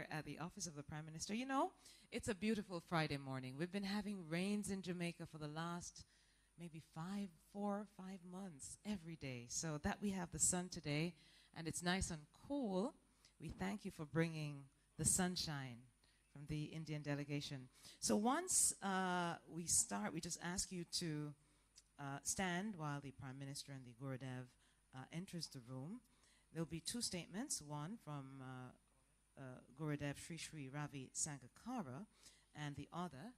here at the office of the Prime Minister. You know, it's a beautiful Friday morning. We've been having rains in Jamaica for the last maybe 4 or 5 months every day. So that we have the sun today, and it's nice and cool. We thank you for bringing the sunshine from the Indian delegation. So once we start, we just ask you to stand while the Prime Minister and the Gurudev enters the room. There'll be two statements, one from Gurudev Sri Sri Ravi Sankakara, and the other,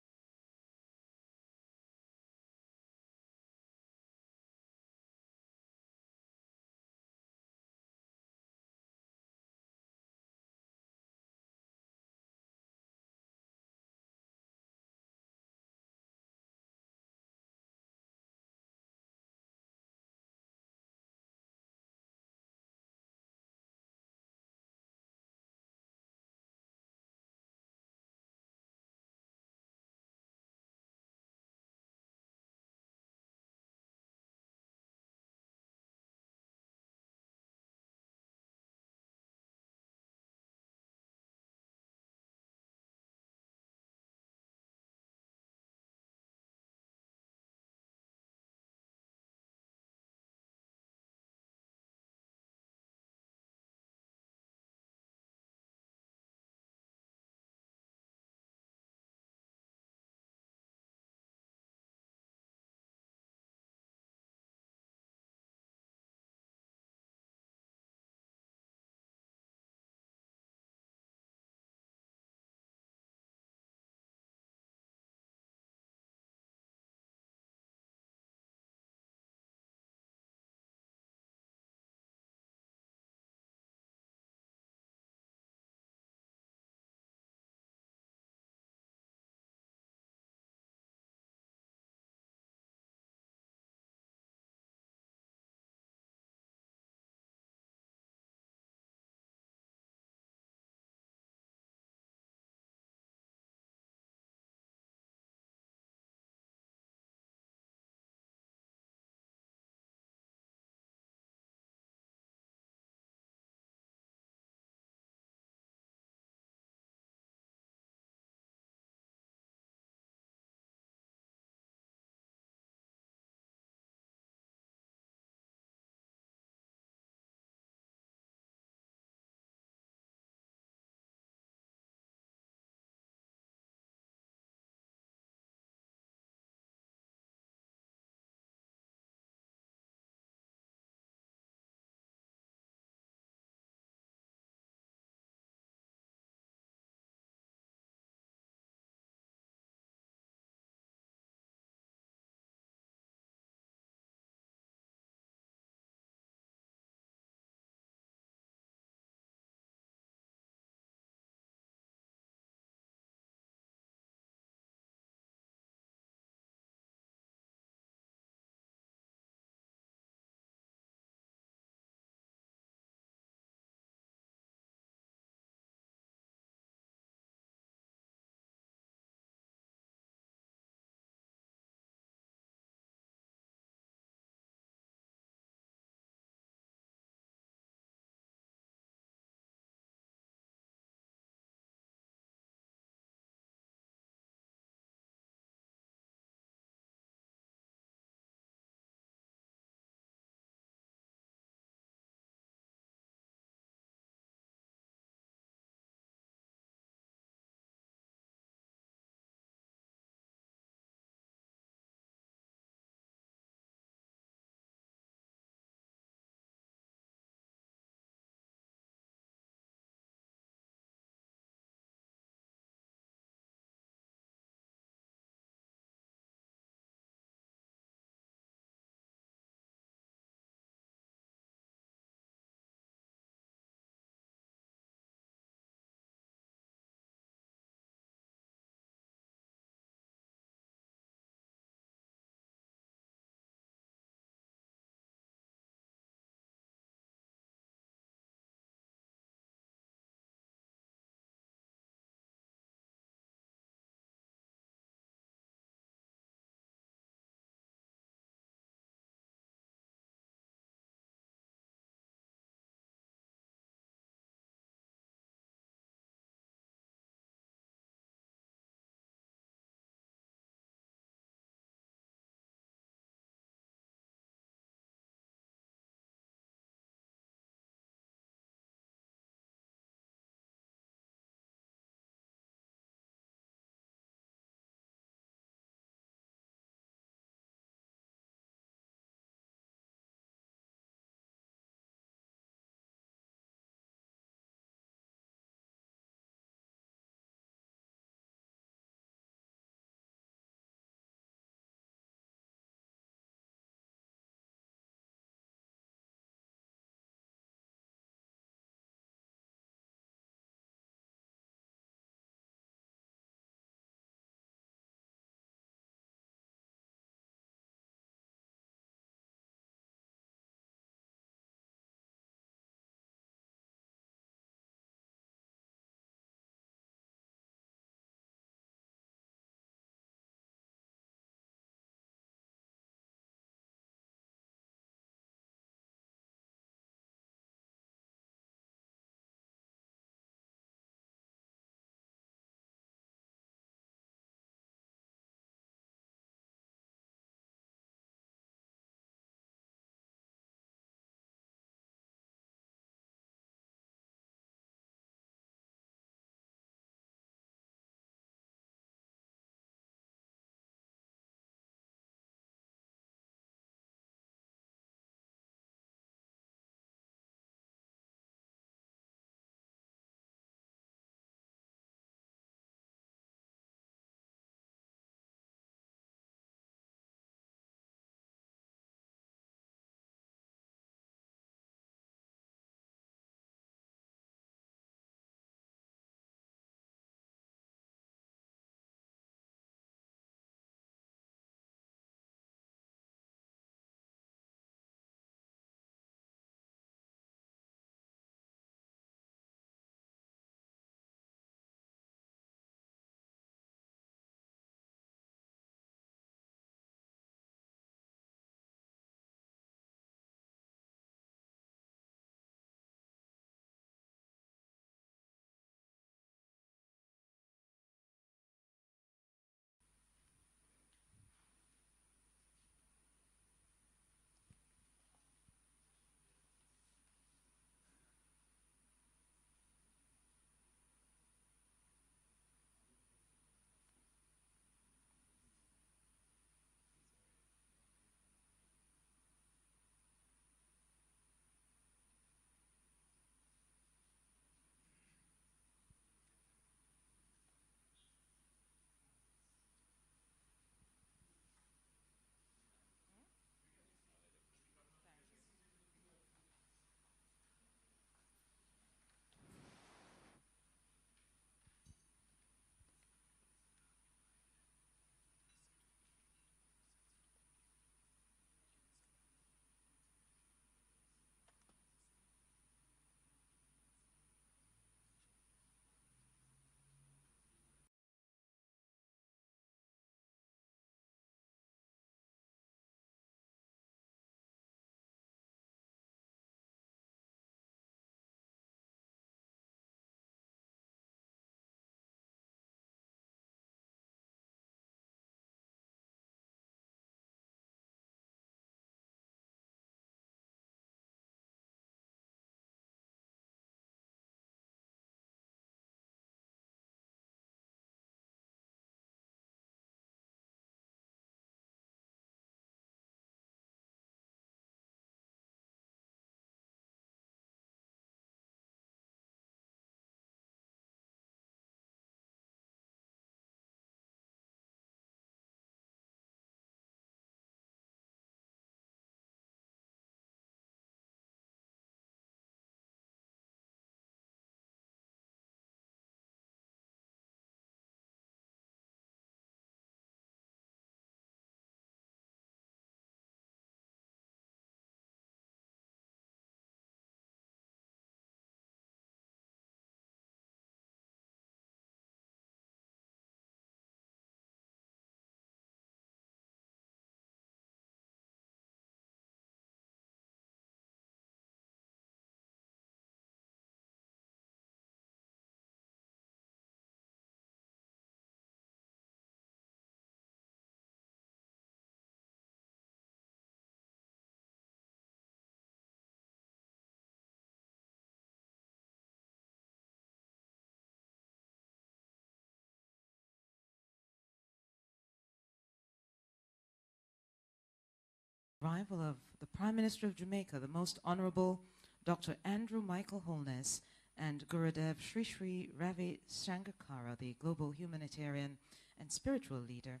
arrival of the Prime Minister of Jamaica, the Most Honorable Dr. Andrew Michael Holness, and Gurudev Sri Sri Ravi Shankara, the global humanitarian and spiritual leader,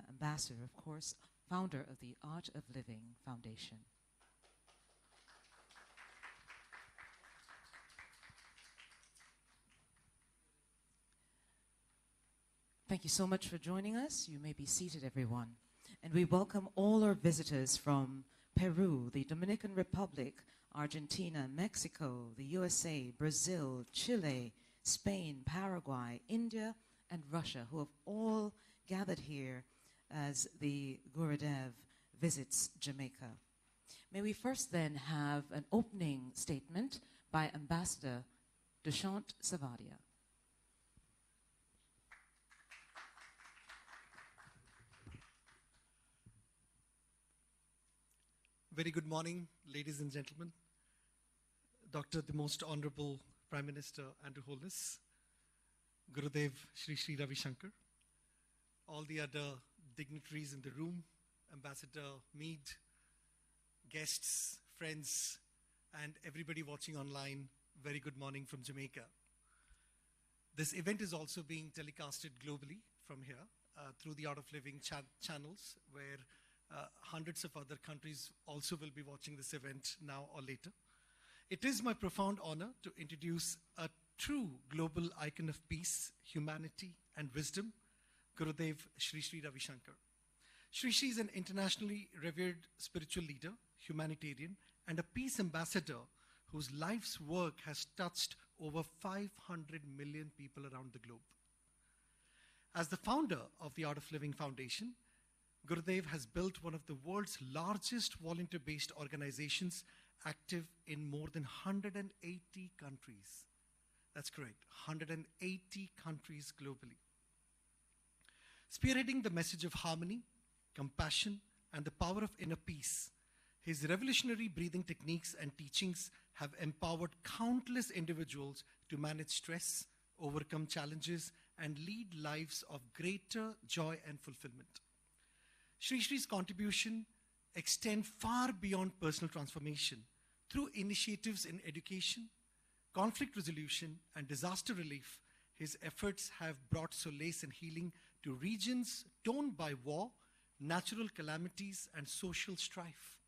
ambassador, of course, founder of the Art of Living Foundation. Thank you so much for joining us. You may be seated, everyone. And we welcome all our visitors from Peru, the Dominican Republic, Argentina, Mexico, the USA, Brazil, Chile, Spain, Paraguay, India, and Russia, who have all gathered here as the Gurudev visits Jamaica. May we first then have an opening statement by Ambassador Dushyant Savadia. Very good morning, ladies and gentlemen. Dr. the Most Honorable Prime Minister Andrew Holness, Gurudev Sri Sri Ravi Shankar, all the other dignitaries in the room, Ambassador Mead, guests, friends, and everybody watching online, very good morning from Jamaica. This event is also being telecasted globally from here through the Art of Living channels, where hundreds of other countries also will be watching this event now or later. It is my profound honor to introduce a true global icon of peace, humanity, and wisdom, Gurudev Sri Sri Ravi Shankar. Sri Sri is an internationally revered spiritual leader, humanitarian, and a peace ambassador whose life's work has touched over 500 million people around the globe. As the founder of the Art of Living Foundation, Gurudev has built one of the world's largest volunteer-based organizations active in more than 180 countries. That's correct, 180 countries globally. Spearheading the message of harmony, compassion, and the power of inner peace, his revolutionary breathing techniques and teachings have empowered countless individuals to manage stress, overcome challenges, and lead lives of greater joy and fulfillment. Sri Sri's contribution extend far beyond personal transformation. Through initiatives in education, conflict resolution, and disaster relief, his efforts have brought solace and healing to regions torn by war, natural calamities, and social strife.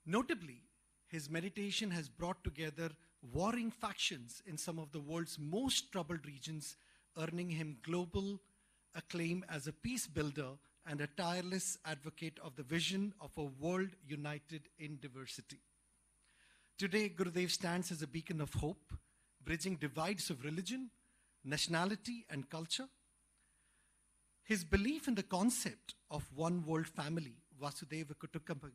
Notably, his meditation has brought together warring factions in some of the world's most troubled regions, earning him global acclaim as a peace builder and a tireless advocate of the vision of a world united in diversity. Today, Gurudev stands as a beacon of hope, bridging divides of religion, nationality, and culture. His belief in the concept of one world family, Vasudhaiva Kutumbakam,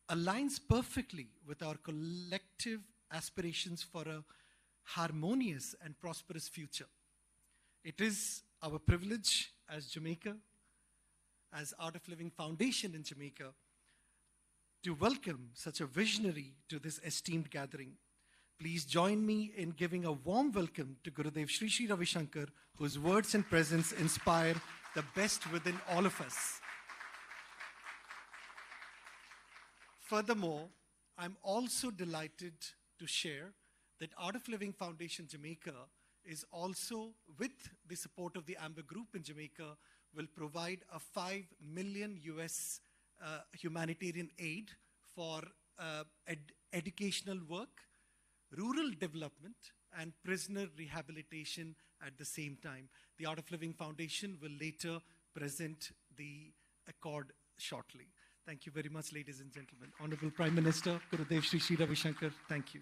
aligns perfectly with our collective aspirations for a harmonious and prosperous future. It is our privilege as Jamaica, as Art of Living Foundation in Jamaica, to welcome such a visionary to this esteemed gathering. Please join me in giving a warm welcome to Gurudev Sri Sri Ravi Shankar, whose words and presence inspire the best within all of us. Furthermore, I'm also delighted to share that Art of Living Foundation Jamaica is also, with the support of the Amber Group in Jamaica, will provide a $5 million US humanitarian aid for educational work, rural development, and prisoner rehabilitation at the same time. The Art of Living Foundation will later present the accord shortly. Thank you very much, ladies and gentlemen. Honorable Prime Minister, Gurudev Sri Sri Ravi Shankar, thank you.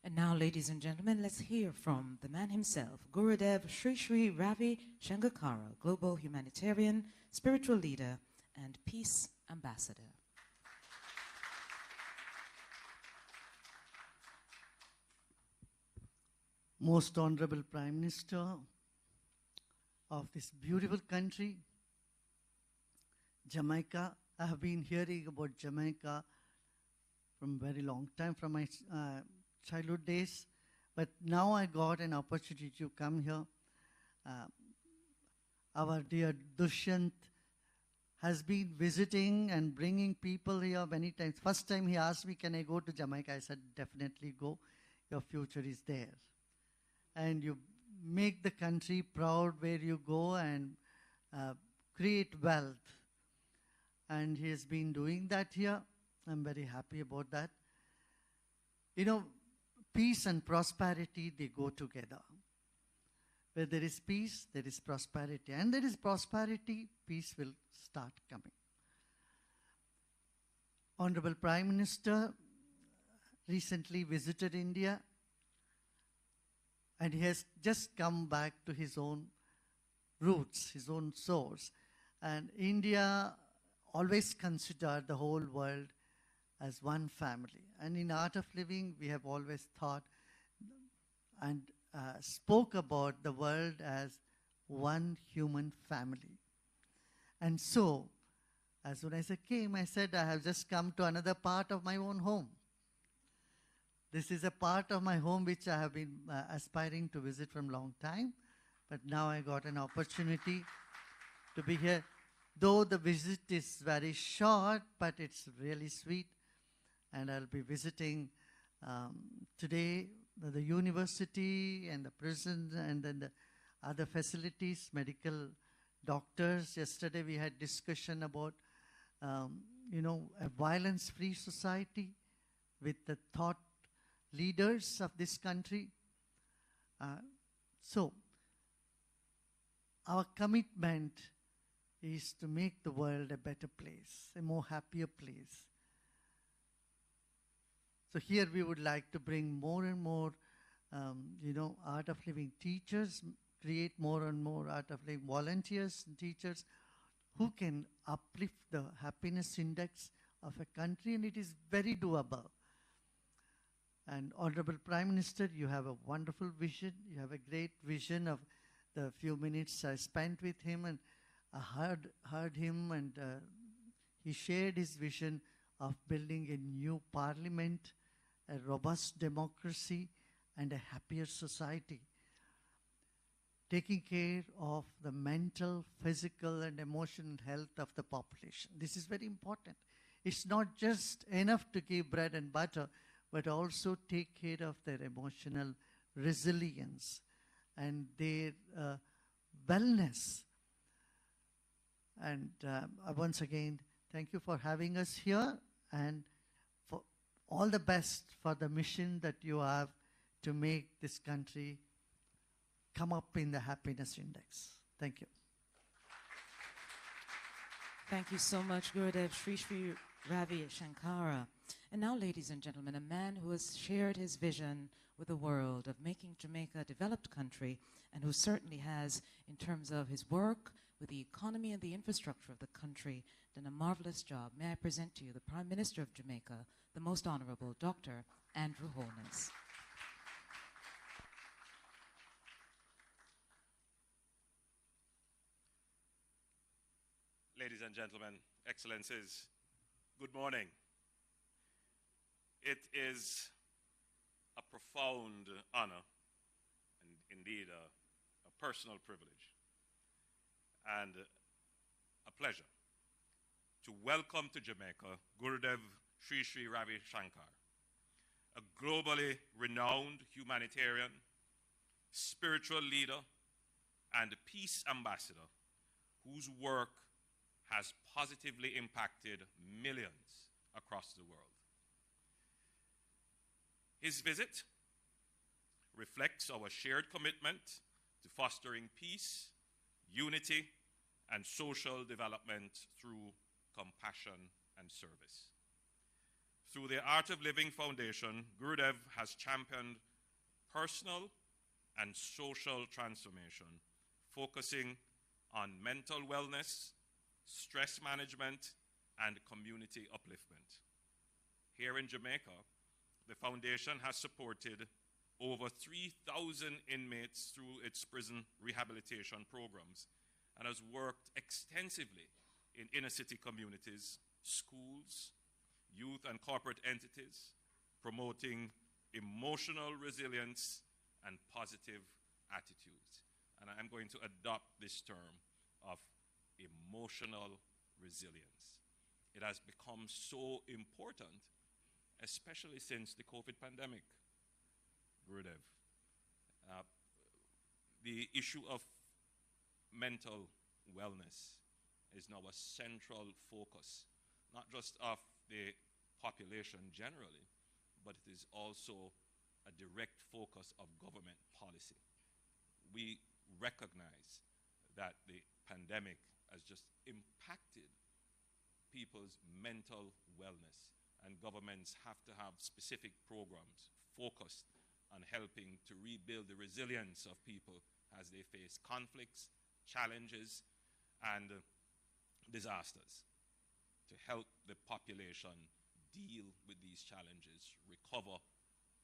And now, ladies and gentlemen, let's hear from the man himself, Gurudev Sri Sri Ravi Shankara, global humanitarian, spiritual leader, and peace ambassador. Most Honorable Prime Minister of this beautiful country, Jamaica. I have been hearing about Jamaica from a very long time, from my childhood days, but now I got an opportunity to come here. Our dear Dushyant has been visiting and bringing people here many times. First time he asked me, can I go to Jamaica? I said, definitely go. Your future is there. And you make the country proud where you go and create wealth. And he has been doing that here. I'm very happy about that. You know, peace and prosperity, they go together. Where there is peace, there is prosperity. And there is prosperity, peace will start coming. Honorable Prime Minister recently visited India, and he has just come back to his own roots, his own source. And India always considered the whole world as one family. And in Art of Living, we have always thought and spoke about the world as one human family. And so, as soon as I came, I said, I have just come to another part of my own home. This is a part of my home which I have been aspiring to visit from a long time. But now I got an opportunity to be here. Though the visit is very short, but it's really sweet. And I'll be visiting today the university and the prison and then the other facilities, medical doctors. Yesterday we had discussion about, a violence-free society with the thought leaders of this country. So, our commitment is to make the world a better place, a more happier place. So here we would like to bring more and more, Art of Living teachers, create more and more Art of Living volunteers and teachers who can uplift the happiness index of a country, and it is very doable. And Honorable Prime Minister, you have a wonderful vision. You have a great vision of the few minutes I spent with him, and I heard him, and he shared his vision of building a new parliament, a robust democracy, and a happier society, taking care of the mental, physical, and emotional health of the population. This is very important. It's not just enough to give bread and butter, but also take care of their emotional resilience and their wellness. And once again, thank you for having us here, and for all the best for the mission that you have to make this country come up in the happiness index. Thank you. Thank you so much, Gurudev Sri Sri Ravi Shankara. And now, ladies and gentlemen, a man who has shared his vision with the world of making Jamaica a developed country, and who certainly has, in terms of his work with the economy and the infrastructure of the country, done a marvelous job. May I present to you the Prime Minister of Jamaica, the Most Honorable Dr. Andrew Holness. Ladies and gentlemen, Excellencies, good morning. It is a profound honor and indeed a personal privilege and a pleasure to welcome to Jamaica Gurudev Sri Sri Ravi Shankar, a globally renowned humanitarian, spiritual leader, and peace ambassador whose work has positively impacted millions across the world. His visit reflects our shared commitment to fostering peace, unity, and social development through compassion and service. Through the Art of Living Foundation, Gurudev has championed personal and social transformation, focusing on mental wellness, stress management, and community upliftment. Here in Jamaica, the foundation has supported over 3,000 inmates through its prison rehabilitation programs and has worked extensively in inner city communities, schools, youth and corporate entities, promoting emotional resilience and positive attitudes. And I'm going to adopt this term of emotional resilience. It has become so important, especially since the COVID pandemic, Gurudev. The issue of mental wellness is now a central focus, not just of the population generally, but it is also a direct focus of government policy. We recognize that the pandemic has just impacted people's mental wellness, and governments have to have specific programs focused on helping to rebuild the resilience of people as they face conflicts, challenges, and disasters, to help the population deal with these challenges, recover,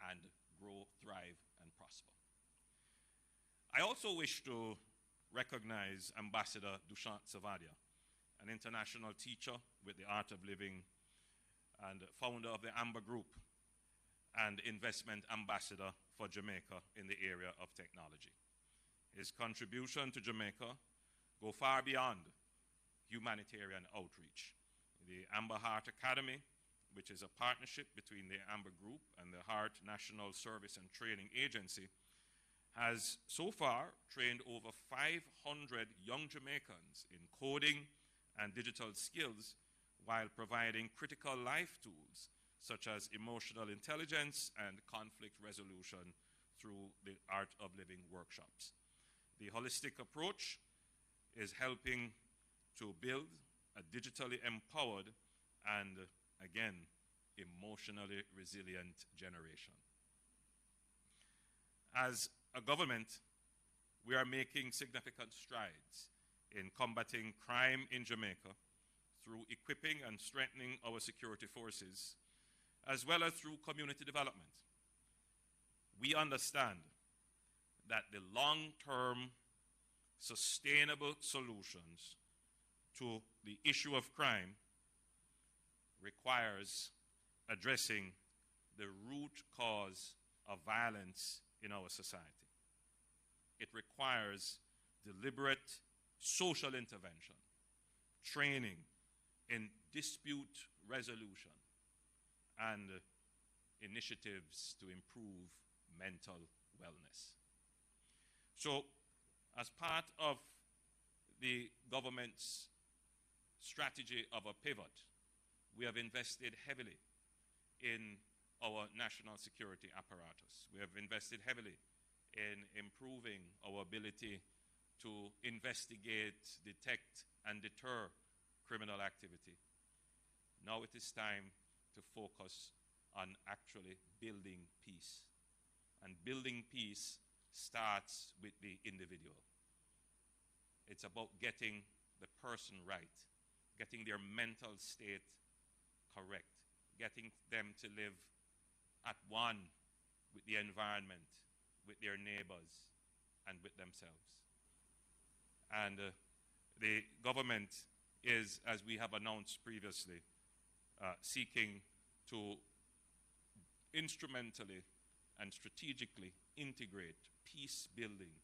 and grow, thrive, and prosper. I also wish to recognize Ambassador Dushyant Savadia, an international teacher with the Art of Living and founder of the Amber Group and investment ambassador for Jamaica in the area of technology. His contribution to Jamaica go far beyond humanitarian outreach. The Amber Heart Academy, which is a partnership between the Amber Group and the Heart National Service and Training Agency, has so far trained over 500 young Jamaicans in coding and digital skills while providing critical life tools such as emotional intelligence and conflict resolution through the Art of Living workshops. The holistic approach is helping to build a digitally empowered and, again, emotionally resilient generation. As a government, we are making significant strides in combating crime in Jamaica through equipping and strengthening our security forces, as well as through community development. We understand that the long-term sustainable solutions to the issue of crime requires addressing the root cause of violence in our society. It requires deliberate social intervention, training in dispute resolution, and initiatives to improve mental wellness. So, as part of the government's strategy of a pivot, we have invested heavily in our national security apparatus. We have invested heavily in improving our ability to investigate, detect, and deter criminal activity. Now it is time to focus on actually building peace. And building peace starts with the individual. It's about getting the person right, getting their mental state correct, getting them to live at one with the environment, with their neighbors, and with themselves. And the government is, as we have announced previously, seeking to instrumentally and strategically integrate peace building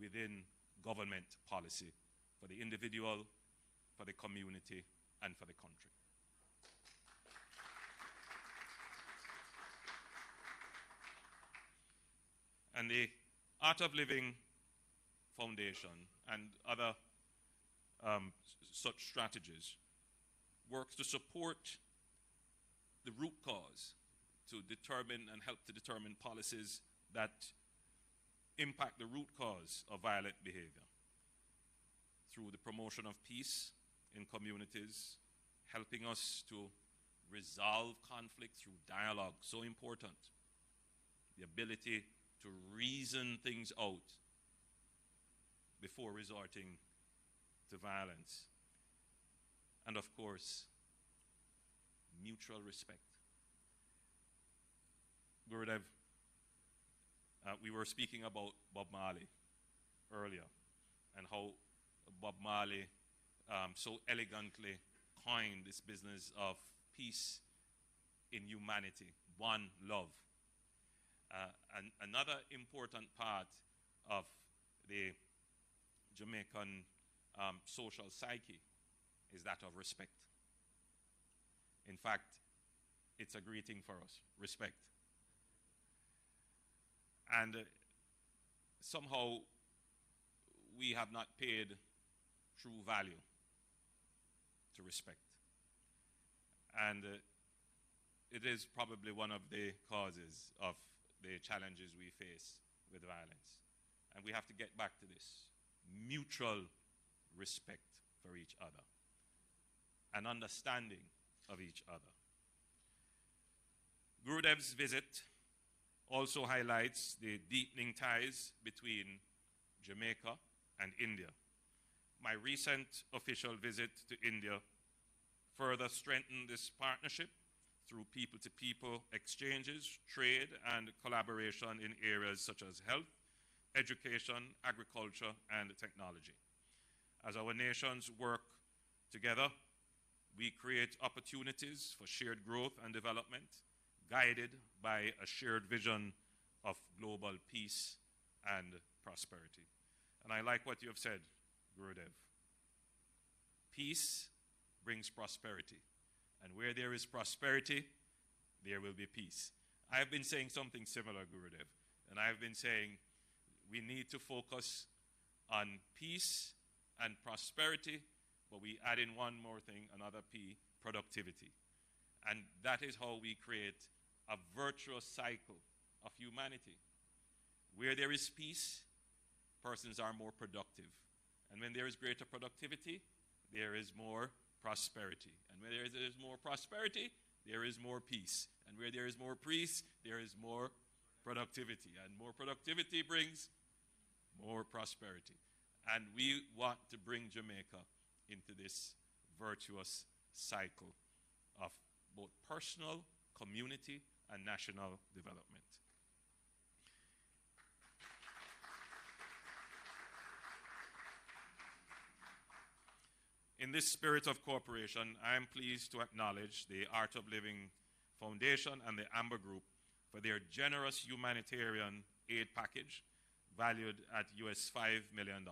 within government policy for the individual, for the community, and for the country. And the Art of Living Foundation and other such strategies works to support the root cause, to determine and help to determine policies that impact the root cause of violent behavior through the promotion of peace in communities, helping us to resolve conflict through dialogue, so important. The ability to reason things out before resorting to violence. And of course, mutual respect. Gurudev, we were speaking about Bob Marley earlier, and how Bob Marley so elegantly coined this business of peace in humanity, one love. And another important part of the Jamaican social psyche is that of respect. In fact, it's a greeting for us, respect. And somehow we have not paid true value to respect. And it is probably one of the causes of the challenges we face with violence. And we have to get back to this mutual respect for each other, an understanding of each other. Gurudev's visit also highlights the deepening ties between Jamaica and India. My recent official visit to India further strengthened this partnership through people-to-people exchanges, trade, and collaboration in areas such as health, education, agriculture, and technology. As our nations work together, we create opportunities for shared growth and development, guided by a shared vision of global peace and prosperity. And I like what you have said, Gurudev. Peace brings prosperity. And where there is prosperity, there will be peace. I have been saying something similar, Gurudev. And I have been saying we need to focus on peace and prosperity, but we add in one more thing, another P, productivity. And that is how we create a virtuous cycle of humanity. Where there is peace, persons are more productive. And when there is greater productivity, there is more prosperity. And where there is more prosperity, there is more peace. And where there is more peace, there is more productivity. And more productivity brings more prosperity. And we want to bring Jamaica into this virtuous cycle of both personal, community, and national development. In this spirit of cooperation, I am pleased to acknowledge the Art of Living Foundation and the Amber Group for their generous humanitarian aid package valued at US $5 million.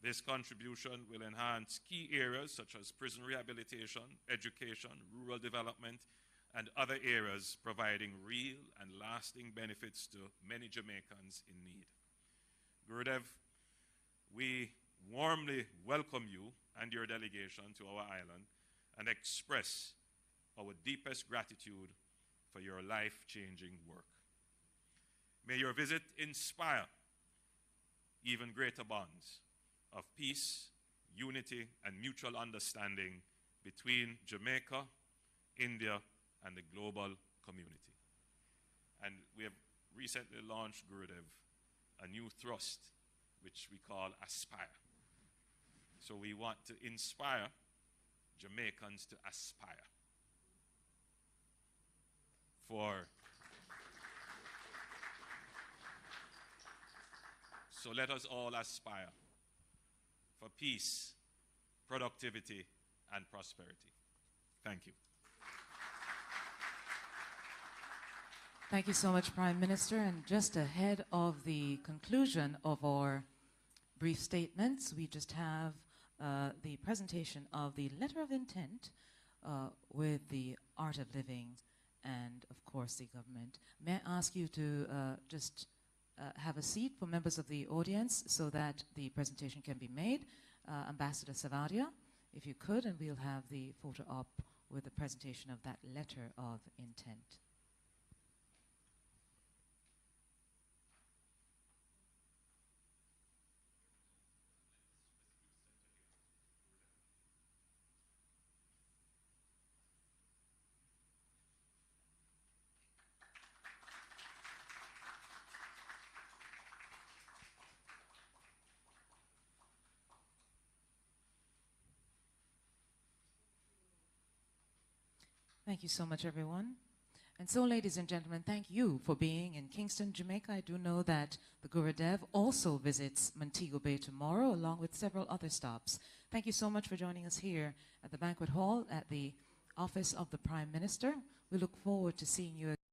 This contribution will enhance key areas such as prison rehabilitation, education, rural development, and other areas, providing real and lasting benefits to many Jamaicans in need. Gurudev, we warmly welcome you and your delegation to our island and express our deepest gratitude for your life-changing work. May your visit inspire even greater bonds of peace, unity, and mutual understanding between Jamaica, India, and the global community. And we have recently launched, Gurudev, a new thrust, which we call Aspire. So we want to inspire Jamaicans to aspire so let us all aspire for peace, productivity, and prosperity. Thank you. Thank you so much, Prime Minister. And just ahead of the conclusion of our brief statements, we just have the presentation of the letter of intent with the Art of Living and, of course, the government. May I ask you to just have a seat for members of the audience so that the presentation can be made. Ambassador Savaria, if you could, and we'll have the photo up with the presentation of that letter of intent. Thank you so much, everyone. And so, ladies and gentlemen, thank you for being in Kingston, Jamaica. I do know that the Gurudev also visits Montego Bay tomorrow, along with several other stops. Thank you so much for joining us here at the banquet hall at the office of the Prime Minister. We look forward to seeing you again.